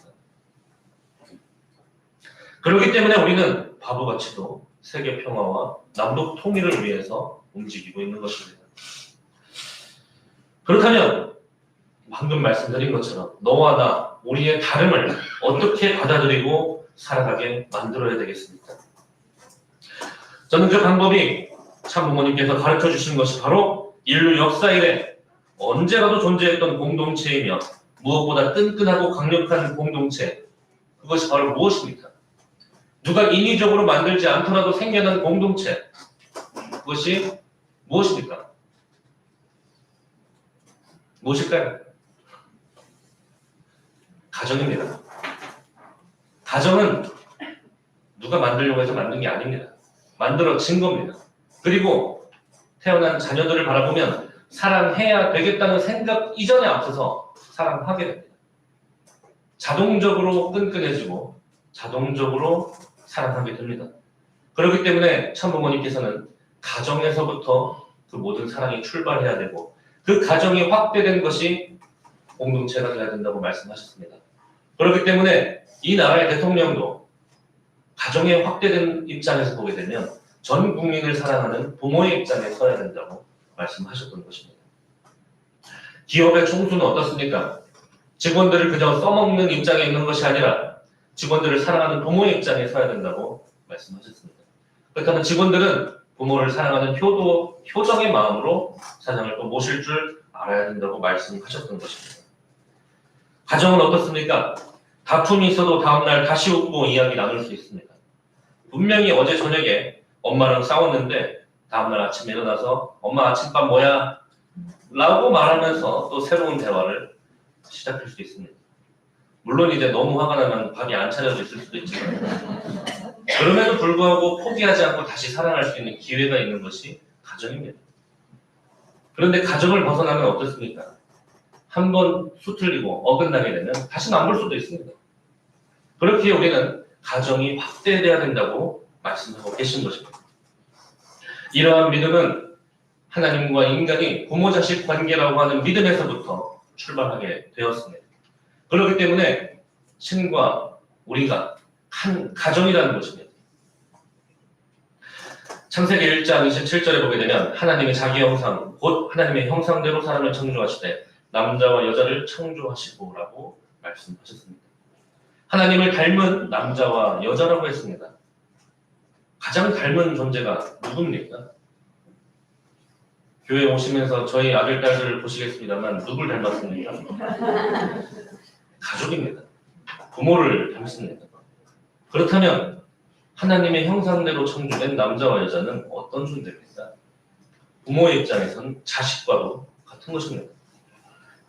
그렇기 때문에 우리는 바보같이도 세계 평화와 남북 통일을 위해서 움직이고 있는 것입니다. 그렇다면 방금 말씀드린 것처럼 너와 나, 우리의 다름을 어떻게 받아들이고 살아가게 만들어야 되겠습니까? 저는 그 방법이 참부모님께서 가르쳐 주신 것이 바로 인류 역사 이래 언제라도 존재했던 공동체이며 무엇보다 끈끈하고 강력한 공동체, 그것이 바로 무엇입니까? 누가 인위적으로 만들지 않더라도 생겨난 공동체, 그것이 무엇입니까? 무엇일까요? 가정입니다. 가정은 누가 만들려고 해서 만든 게 아닙니다. 만들어진 겁니다. 그리고 태어난 자녀들을 바라보면 사랑해야 되겠다는 생각 이전에 앞서서 사랑하게 됩니다. 자동적으로 끈끈해지고 자동적으로 사랑하게 됩니다. 그렇기 때문에 참부모님께서는 가정에서부터 그 모든 사랑이 출발해야 되고 그 가정이 확대된 것이 공동체가 돼야 된다고 말씀하셨습니다. 그렇기 때문에 이 나라의 대통령도 가정의 확대된 입장에서 보게 되면 전 국민을 사랑하는 부모의 입장에 서야 된다고 말씀하셨던 것입니다. 기업의 총수는 어떻습니까? 직원들을 그저 써먹는 입장에 있는 것이 아니라 직원들을 사랑하는 부모의 입장에 서야 된다고 말씀하셨습니다. 그렇다면 직원들은 부모를 사랑하는 효정의 마음으로 사장을 또 모실 줄 알아야 된다고 말씀하셨던 것입니다. 가정은 어떻습니까? 다툼이 있어도 다음날 다시 웃고 이야기 나눌 수 있습니다. 분명히 어제 저녁에 엄마랑 싸웠는데 다음날 아침에 일어나서 엄마 아침밥 뭐야? 라고 말하면서 또 새로운 대화를 시작할 수 있습니다. 물론 이제 너무 화가 나면 밥이 안 차려져 있을 수도 있지만 그럼에도 불구하고 포기하지 않고 다시 살아날 수 있는 기회가 있는 것이 가정입니다. 그런데 가정을 벗어나면 어떻습니까? 한번 수틀리고 어긋나게 되면 다시는 안 볼 수도 있습니다. 그렇게 우리는 가정이 확대돼야 된다고 말씀하고 계신 것입니다. 이러한 믿음은 하나님과 인간이 부모 자식 관계라고 하는 믿음에서부터 출발하게 되었습니다. 그렇기 때문에 신과 우리가 한 가정이라는 것입니다. 창세기 1장 27절에 보게 되면 하나님이 자기 형상, 곧 하나님의 형상대로 사람을 창조하시되 남자와 여자를 창조하시고라고 말씀하셨습니다. 하나님을 닮은 남자와 여자라고 했습니다. 가장 닮은 존재가 누굽니까? 교회 오시면서 저희 아들, 딸들을 보시겠습니다만 누굴 닮았습니까? 가족입니다. 부모를 닮습니다. 그렇다면 하나님의 형상대로 창조된 남자와 여자는 어떤 존재입니까? 부모의 입장에선 자식과도 같은 것입니다.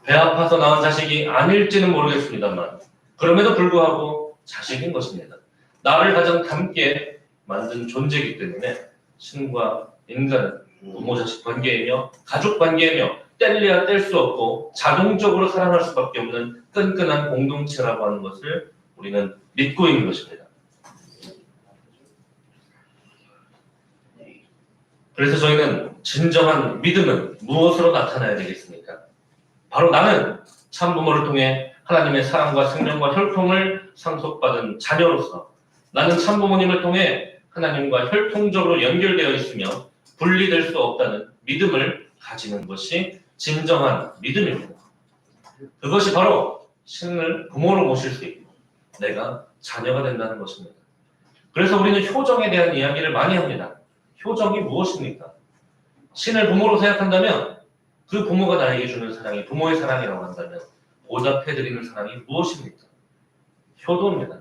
배 아파서 낳은 자식이 아닐지는 모르겠습니다만 그럼에도 불구하고 자식인 것입니다. 나를 가장 닮게 만든 존재이기 때문에 신과 인간은 부모 자식 관계이며 가족 관계이며 뗄래야 뗄 수 없고 자동적으로 살아날 수밖에 없는 끈끈한 공동체라고 하는 것을 우리는 믿고 있는 것입니다. 그래서 저희는 진정한 믿음은 무엇으로 나타나야 되겠습니까? 바로 나는 참부모를 통해 하나님의 사랑과 생명과 혈통을 상속받은 자녀로서 나는 참부모님을 통해 하나님과 혈통적으로 연결되어 있으며 분리될 수 없다는 믿음을 가지는 것이 진정한 믿음입니다. 그것이 바로 신을 부모로 모실 수 있고 내가 자녀가 된다는 것입니다. 그래서 우리는 효정에 대한 이야기를 많이 합니다. 효정이 무엇입니까? 신을 부모로 생각한다면 그 부모가 나에게 주는 사랑이 부모의 사랑이라고 한다면 보답해드리는 사랑이 무엇입니까? 효도입니다.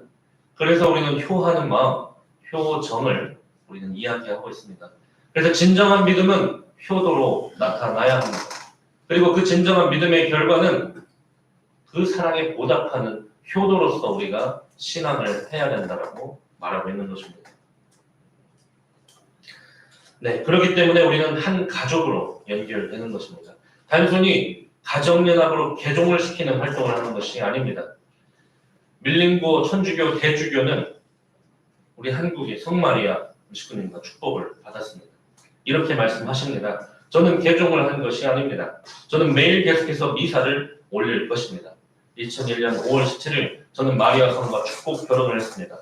그래서 우리는 효하는 마음, 효정을 우리는 이야기하고 있습니다. 그래서 진정한 믿음은 효도로 나타나야 합니다. 그리고 그 진정한 믿음의 결과는 그 사랑에 보답하는 효도로서 우리가 신앙을 해야 된다고 말하고 있는 것입니다. 네, 그렇기 때문에 우리는 한 가족으로 연결되는 것입니다. 단순히 가정연합으로 개종을 시키는 활동을 하는 것이 아닙니다. 밀린고 천주교 대주교는 우리 한국의 성마리아 음식군님과 축복을 받았습니다. 이렇게 말씀하십니다. 저는 개종을 한 것이 아닙니다. 저는 매일 계속해서 미사를 올릴 것입니다. 2001년 5월 17일 저는 마리아 성과 축복 결혼을 했습니다.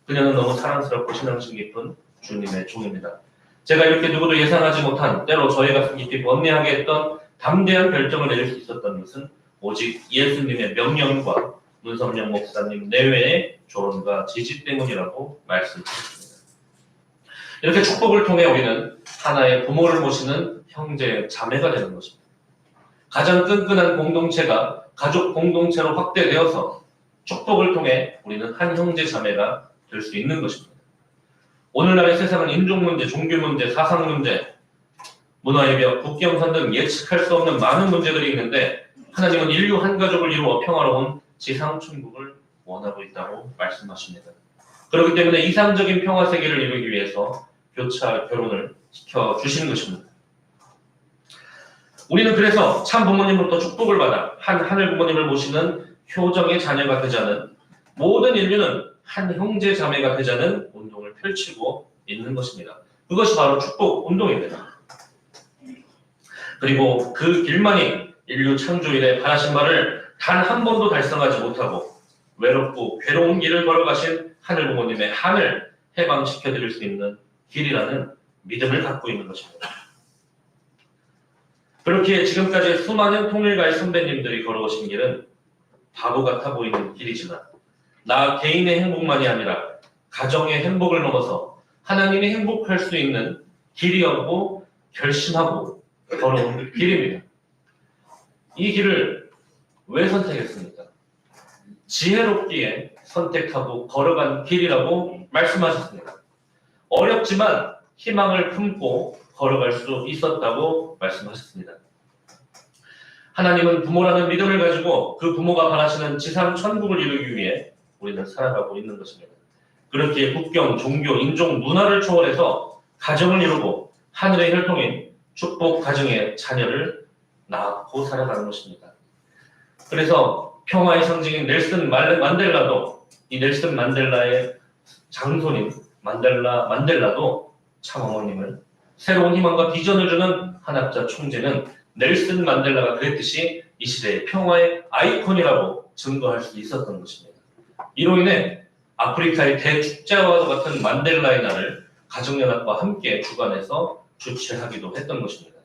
그녀는 너무 사랑스럽고 신앙심 깊은 주님의 종입니다. 제가 이렇게 누구도 예상하지 못한 때로 저희 가슴 깊이 번뇌하게 했던 담대한 결정을 내릴 수 있었던 것은 오직 예수님의 명령과 문성령 목사님 내외의 조언과 지지 때문이라고 말씀드렸습니다. 이렇게 축복을 통해 우리는 하나의 부모를 모시는 형제 자매가 되는 것입니다. 가장 끈끈한 공동체가 가족 공동체로 확대되어서 축복을 통해 우리는 한 형제 자매가 될 수 있는 것입니다. 오늘날의 세상은 인종 문제, 종교 문제, 사상 문제, 문화의 벽, 국경선 등 예측할 수 없는 많은 문제들이 있는데 하나님은 인류 한 가족을 이루어 평화로운 지상 천국을 원하고 있다고 말씀하십니다. 그렇기 때문에 이상적인 평화 세계를 이루기 위해서 교차 결혼을 시켜주시는 것입니다. 우리는 그래서 참 부모님으로부터 축복을 받아 한 하늘 부모님을 모시는 효정의 자녀가 되자는 모든 인류는 한 형제 자매가 되자는 운동을 펼치고 있는 것입니다. 그것이 바로 축복 운동입니다. 그리고 그 길만이 인류 창조 이래 바라신 바를 단 한 번도 달성하지 못하고 외롭고 괴로운 길을 걸어가신 하늘 부모님의 한을 해방시켜 드릴 수 있는 길이라는 믿음을 갖고 있는 것입니다. 그렇게 지금까지 수많은 통일가의 선배님들이 걸어오신 길은 바보 같아 보이는 길이지만 나 개인의 행복만이 아니라 가정의 행복을 넘어서 하나님이 행복할 수 있는 길이었고 결심하고 걸어온 길입니다. 이 길을 왜 선택했습니까? 지혜롭기에 선택하고 걸어간 길이라고 말씀하셨습니다. 어렵지만 희망을 품고 걸어갈 수 있었다고 말씀하셨습니다. 하나님은 부모라는 믿음을 가지고 그 부모가 바라시는 지상 천국을 이루기 위해 우리는 살아가고 있는 것입니다. 그렇기에 국경, 종교, 인종, 문화를 초월해서 가정을 이루고 하늘의 혈통인 축복 가정의 자녀를 낳고 살아가는 것입니다. 그래서 평화의 상징인 넬슨 만델라도 이 넬슨 만델라의 장손인 만델라도 참 어머님을 새로운 희망과 비전을 주는 한학자 총재는 넬슨 만델라가 그랬듯이 이 시대의 평화의 아이콘이라고 증거할 수 있었던 것입니다. 이로 인해 아프리카의 대축제와도 같은 만델라의 날을 가정연합과 함께 주관해서 주최하기도 했던 것입니다.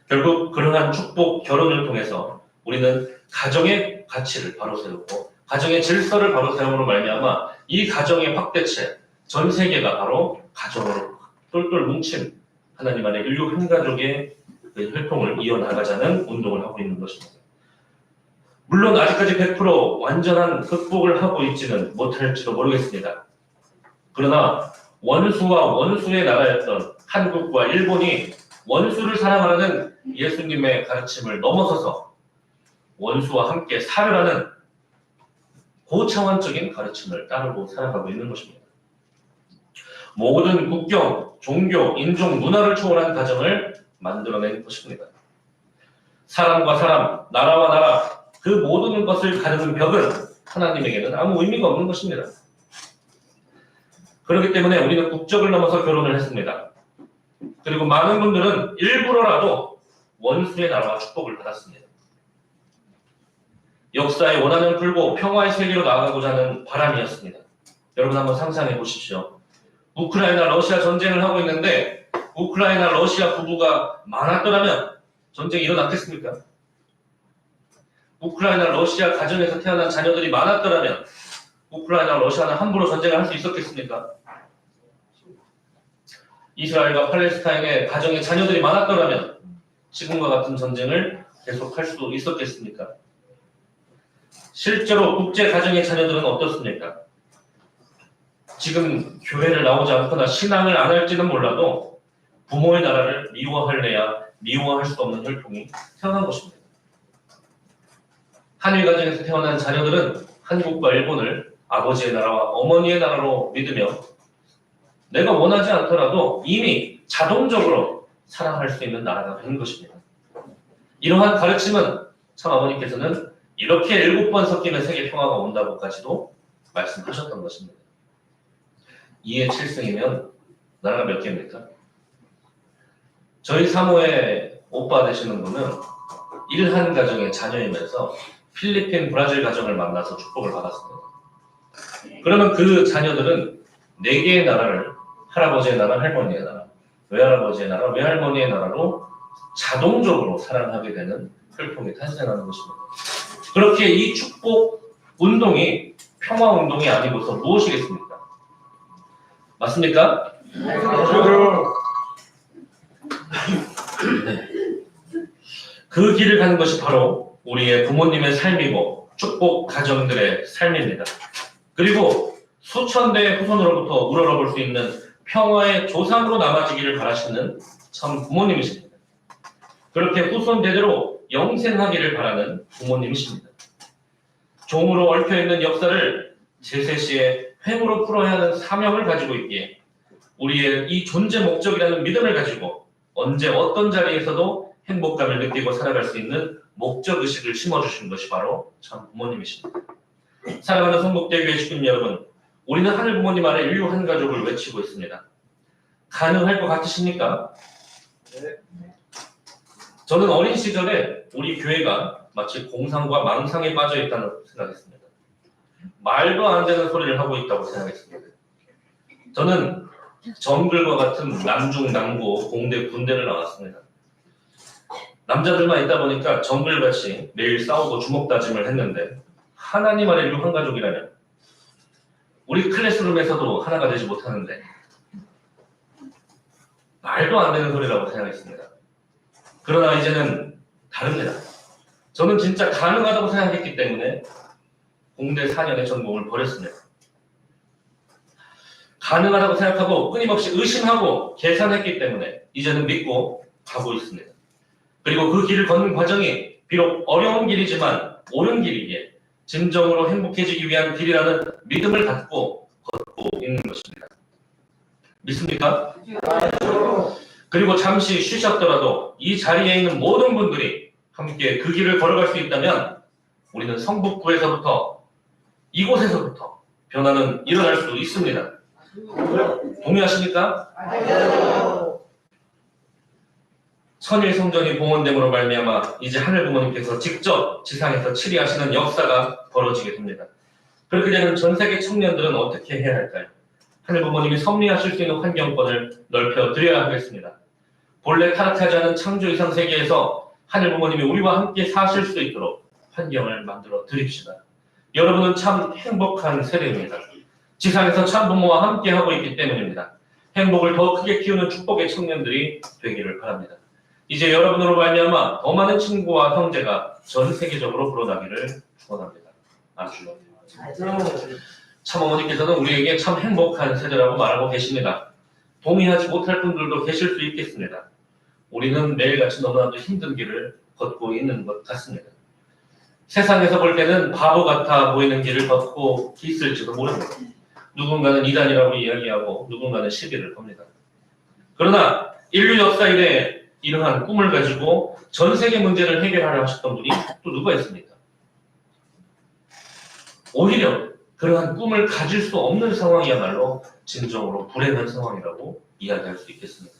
결국 그러한 축복 결혼을 통해서 우리는 가정의 가치를 바로 세우고 가정의 질서를 바로 세움으로 말미암아 이 가정의 확대체, 전 세계가 바로 가정으로 똘똘 뭉친 하나님 안에 인류 한 가족의 그 혈통을 이어나가자는 운동을 하고 있는 것입니다. 물론 아직까지 100% 완전한 극복을 하고 있지는 못할지도 모르겠습니다. 그러나 원수와 원수의 나라였던 한국과 일본이 원수를 사랑하라는 예수님의 가르침을 넘어서서 원수와 함께 살으라는 고차원적인 가르침을 따르고 살아가고 있는 것입니다. 모든 국경, 종교, 인종, 문화를 초월한 가정을 만들어낸 것입니다. 사람과 사람, 나라와 나라, 그 모든 것을 가르는 벽은 하나님에게는 아무 의미가 없는 것입니다. 그렇기 때문에 우리는 국적을 넘어서 결혼을 했습니다. 그리고 많은 분들은 일부러라도 원수의 나라와 축복을 받았습니다. 역사의 원한을 풀고 평화의 세계로 나아가고자 하는 바람이었습니다. 여러분 한번 상상해 보십시오. 우크라이나 러시아 전쟁을 하고 있는데 우크라이나 러시아 부부가 많았더라면 전쟁이 일어났겠습니까? 우크라이나 러시아 가정에서 태어난 자녀들이 많았더라면 우크라이나 러시아는 함부로 전쟁을 할 수 있었겠습니까? 이스라엘과 팔레스타인의 가정의 자녀들이 많았더라면 지금과 같은 전쟁을 계속할 수 있었겠습니까? 실제로 국제 가정의 자녀들은 어떻습니까? 지금 교회를 나오지 않거나 신앙을 안 할지는 몰라도 부모의 나라를 미워할래야 미워할 수 없는 혈통이 태어난 것입니다. 한일 가정에서 태어난 자녀들은 한국과 일본을 아버지의 나라와 어머니의 나라로 믿으며 내가 원하지 않더라도 이미 자동적으로 사랑할 수 있는 나라가 되는 것입니다. 이러한 가르침은 참 아버님께서는 이렇게 7번 섞이면 세계 평화가 온다고까지도 말씀하셨던 것입니다. 2의 7승이면 나라가 몇 개입니까? 저희 사모의 오빠 되시는 분은 일한 가정의 자녀이면서 필리핀, 브라질 가정을 만나서 축복을 받았습니다. 그러면 그 자녀들은 4개의 나라를 할아버지의 나라, 할머니의 나라, 외할아버지의 나라, 외할머니의 나라로 자동적으로 사랑하게 되는 혈통이 탄생하는 것입니다. 그렇게 이 축복 운동이 평화 운동이 아니고서 무엇이겠습니까? 맞습니까? 네. 그 길을 가는 것이 바로 우리의 부모님의 삶이고 축복 가정들의 삶입니다. 그리고 수천 대의 후손으로부터 우러러볼 수 있는 평화의 조상으로 남아지기를 바라시는 참 부모님이십니다. 그렇게 후손 대대로 영생하기를 바라는 부모님이십니다. 종으로 얽혀있는 역사를 제세시에 횡으로 풀어야 하는 사명을 가지고 있기에 우리의 이 존재 목적이라는 믿음을 가지고 언제 어떤 자리에서도 행복감을 느끼고 살아갈 수 있는 목적의식을 심어주신 것이 바로 참 부모님이십니다. 사랑하는 성북대교회 주민 여러분, 우리는 하늘 부모님 아래 인류 한 가족을 외치고 있습니다. 가능할 것 같으십니까? 네. 저는 어린 시절에 우리 교회가 마치 공상과 망상에 빠져 있다고 생각했습니다. 말도 안 되는 소리를 하고 있다고 생각했습니다. 저는 정글과 같은 남중, 남고, 공대, 군대를 나왔습니다. 남자들만 있다 보니까 정글같이 매일 싸우고 주먹 다짐을 했는데 하나님 아래 인류 한 가족이라면 우리 클래스룸에서도 하나가 되지 못하는데 말도 안 되는 소리라고 생각했습니다. 그러나 이제는 다릅니다. 저는 진짜 가능하다고 생각했기 때문에 공대 4년의 전공을 버렸습니다. 가능하다고 생각하고 끊임없이 의심하고 계산했기 때문에 이제는 믿고 가고 있습니다. 그리고 그 길을 걷는 과정이 비록 어려운 길이지만 옳은 길이기에 진정으로 행복해지기 위한 길이라는 믿음을 갖고 걷고 있는 것입니다. 믿습니까? 그리고 잠시 쉬셨더라도 이 자리에 있는 모든 분들이 함께 그 길을 걸어갈 수 있다면 우리는 성북구에서부터 이곳에서부터 변화는 일어날 수 있습니다. 동의하십니까? 천일 성전이 봉헌됨으로 말미암아 이제 하늘 부모님께서 직접 지상에서 치리하시는 역사가 벌어지게 됩니다. 그렇게 되면 전 세계 청년들은 어떻게 해야 할까요? 하늘 부모님이 섭리하실 수 있는 환경권을 넓혀드려야 하겠습니다. 본래 타락하지 않은 창조 이상 세계에서 하늘 부모님이 우리와 함께 사실 수 있도록 환경을 만들어 드립시다. 여러분은 참 행복한 세대입니다. 지상에서 참 부모와 함께 하고 있기 때문입니다. 행복을 더 크게 키우는 축복의 청년들이 되기를 바랍니다. 이제 여러분으로 말미암아 더 많은 친구와 형제가 전 세계적으로 불어나기를 축원합니다. 아주 참 어머니께서는 우리에게 참 행복한 세대라고 말하고 계십니다. 동의하지 못할 분들도 계실 수 있겠습니다. 우리는 매일같이 너무나도 힘든 길을 걷고 있는 것 같습니다. 세상에서 볼 때는 바보 같아 보이는 길을 걷고 있을지도 모릅니다. 누군가는 이단이라고 이야기하고 누군가는 시비를 겁니다. 그러나 인류 역사 이래 이러한 꿈을 가지고 전 세계 문제를 해결하려 하셨던 분이 또 누가 있습니까? 오히려 그러한 꿈을 가질 수 없는 상황이야말로 진정으로 불행한 상황이라고 이야기할 수 있겠습니다.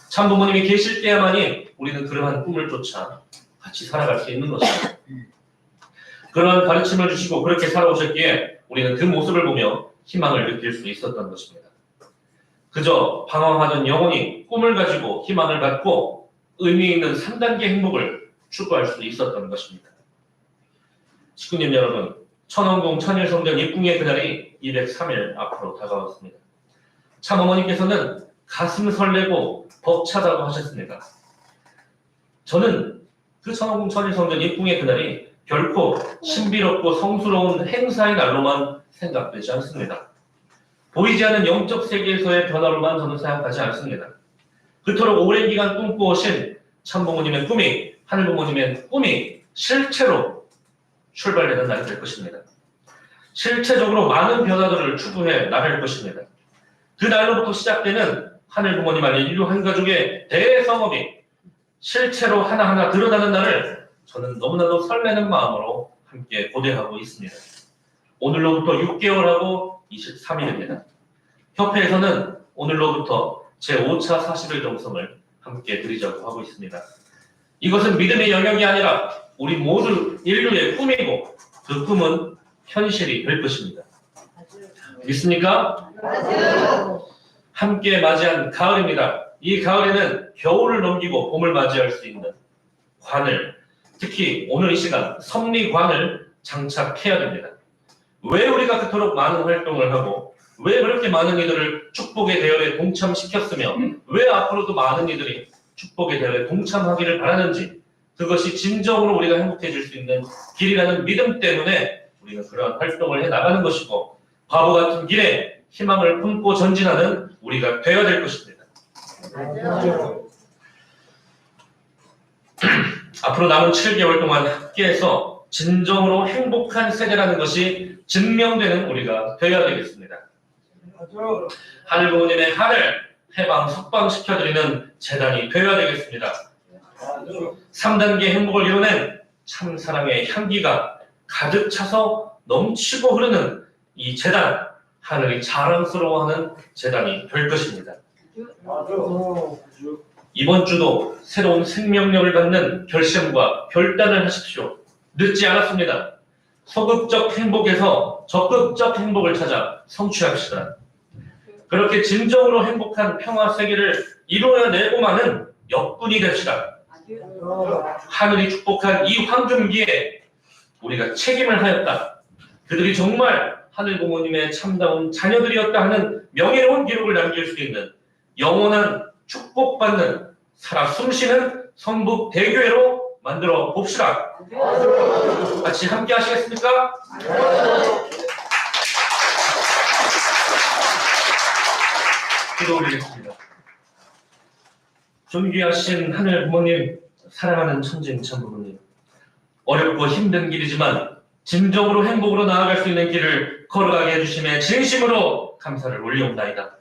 참 부모님이 계실 때야만이 우리는 그러한 꿈을 쫓아 같이 살아갈 수 있는 것입니다. 그러한 가르침을 주시고 그렇게 살아오셨기에 우리는 그 모습을 보며 희망을 느낄 수 있었던 것입니다. 그저 방황하던 영혼이 꿈을 가지고 희망을 갖고 의미 있는 3단계 행복을 추구할 수 있었던 것입니다. 식구님 여러분, 천원궁 천일성전 입궁의 그날이 203일 앞으로 다가왔습니다. 참 어머니께서는 가슴 설레고 벅차다고 하셨습니다. 저는 그 천원궁 천일성전 입궁의 그날이 결코 신비롭고 성스러운 행사의 날로만 생각되지 않습니다. 보이지 않는 영적 세계에서의 변화로만 저는 생각하지 않습니다. 그토록 오랜 기간 꿈꾸오신 참부모님의 꿈이, 하늘부모님의 꿈이 실체로 출발되는 날이 될 것입니다. 실체적으로 많은 변화들을 추구해 나갈 것입니다. 그 날로부터 시작되는 하늘부모님 안에 인류 한 가족의 대성업이 실체로 하나하나 드러나는 날을 저는 너무나도 설레는 마음으로 함께 고대하고 있습니다. 오늘로부터 6개월하고 23일입니다. 협회에서는 오늘로부터 제5차 40일 정성을 함께 드리자고 하고 있습니다. 이것은 믿음의 영역이 아니라 우리 모두 인류의 꿈이고 그 꿈은 현실이 될 것입니다. 믿습니까? 함께 맞이한 가을입니다. 이 가을에는 겨울을 넘기고 봄을 맞이할 수 있는 관을, 특히 오늘 이 시간 섭리관을 장착해야 됩니다. 왜 우리가 그토록 많은 활동을 하고 왜 그렇게 많은 이들을 축복의 대열에 동참시켰으며 왜 앞으로도 많은 이들이 축복의 대열에 동참하기를 바라는지, 그것이 진정으로 우리가 행복해질 수 있는 길이라는 믿음 때문에 우리는 그러한 활동을 해나가는 것이고 바보 같은 길에 희망을 품고 전진하는 우리가 되어야 될 것입니다. 앞으로 남은 7개월 동안 함께해서 진정으로 행복한 세대라는 것이 증명되는 우리가 되어야 되겠습니다. 하늘 부모님의 하늘 해방 석방시켜드리는 재단이 되어야 되겠습니다. 3단계 행복을 이뤄낸 참 사랑의 향기가 가득 차서 넘치고 흐르는 이 재단, 하늘이 자랑스러워하는 재단이 될 것입니다. 이번 주도 새로운 생명력을 갖는 결심과 결단을 하십시오. 늦지 않았습니다. 소극적 행복에서 적극적 행복을 찾아 성취합시다. 그렇게 진정으로 행복한 평화 세계를 이루어내고만은 역군이 됩시다. 하늘이 축복한 이 황금기에 우리가 책임을 하였다. 그들이 정말 하늘 부모님의 참다운 자녀들이었다 하는 명예로운 기록을 남길 수 있는 영원한 축복받는 살아 숨쉬는 성북 대교회로 만들어 봅시다. 같이 함께 하시겠습니까? 기도 올리겠습니다. 존귀하신 하늘 부모님, 사랑하는 천진 참 부모님, 어렵고 힘든 길이지만 진정으로 행복으로 나아갈 수 있는 길을 걸어가게 해주심에 진심으로 감사를 올리옵나이다.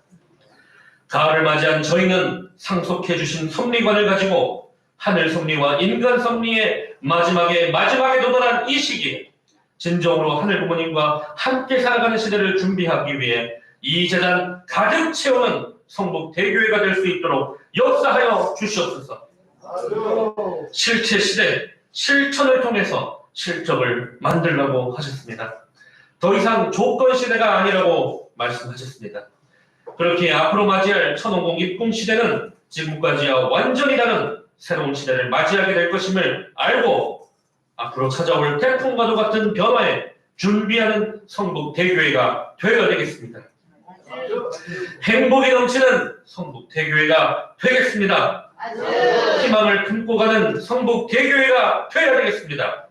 가을을 맞이한 저희는 상속해주신 섭리관을 가지고 하늘 섭리와 인간 섭리의 마지막에 도달한 이 시기에 진정으로 하늘 부모님과 함께 살아가는 시대를 준비하기 위해 이 재단 가득 채우는 성북 대교회가 될 수 있도록 역사하여 주시옵소서. 실체 시대, 실천을 통해서 실적을 만들라고 하셨습니다. 더 이상 조건 시대가 아니라고 말씀하셨습니다. 그렇게 앞으로 맞이할 천원공 입궁 시대는 지금까지와 완전히 다른 새로운 시대를 맞이하게 될 것임을 알고 앞으로 찾아올 태풍과도 같은 변화에 준비하는 성북대교회가 되어야 되겠습니다. 행복이 넘치는 성북대교회가 되겠습니다. 희망을 품고 가는 성북대교회가 되어야 되겠습니다.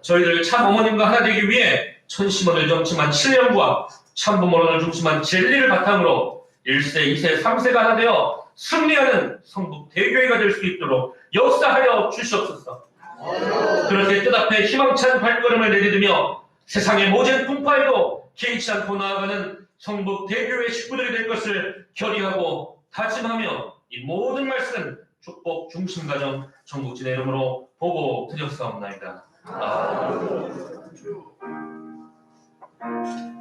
저희들 참 어머님과 하나 되기 위해 천심원을 점침한 신령과 참부모론을 중심한 진리를 바탕으로 1세, 2세, 3세가 하나 되어 승리하는 성북대교회가 될 수 있도록 역사하여 주시옵소서. 그렇게 뜻앞에 희망찬 발걸음을 내디디며 세상의 모진 풍파에도 개의치 않고 나아가는 성북대교회 식구들이 될 것을 결의하고 다짐하며 이 모든 말씀 축복 중심가정 전국진의 이름으로 보고 드렸사옵나이다. 아멘.